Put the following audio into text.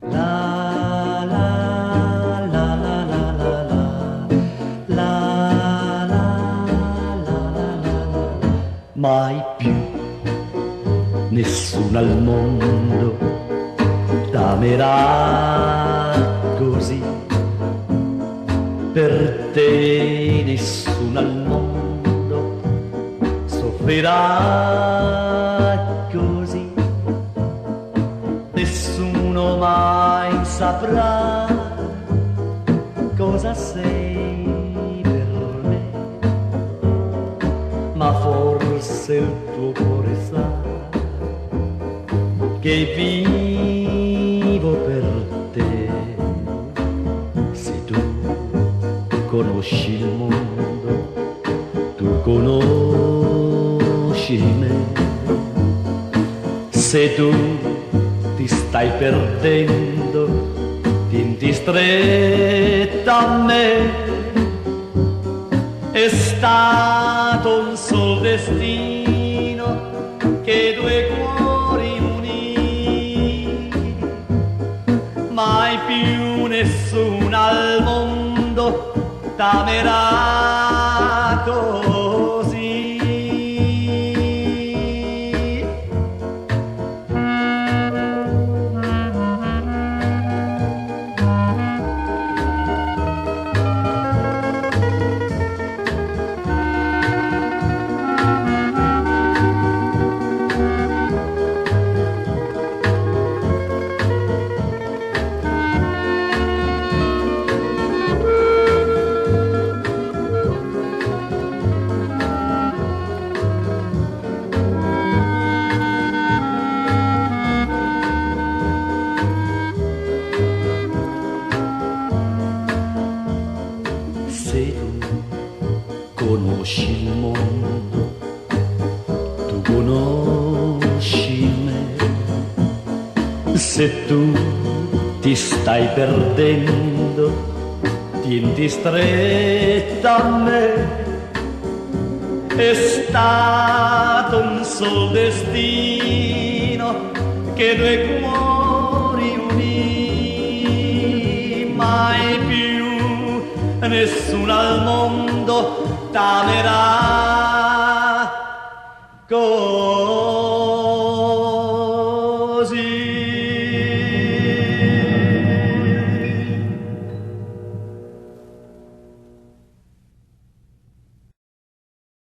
La la la la la la la la la la la. Mai più nessuno al mondo t'amerà così, per te nessuno al mondo soffrirà così, nessuno mai saprà cosa sei per me, ma forse il tuo cuore sa che vivo per te. Se tu conosci il mondo, tu conosci me. Se tu ti stai perdendo, tienti stretta a me. È stato un sol destino che due cuori unì, mai più nessuno al mondo t'amerà così. Se tu conosci il mondo, tu conosci me. Se tu ti stai perdendo, tienti stretta a me. È stato un sol destino che due cuori unì, mai più nessuno al mondo t'amerà così.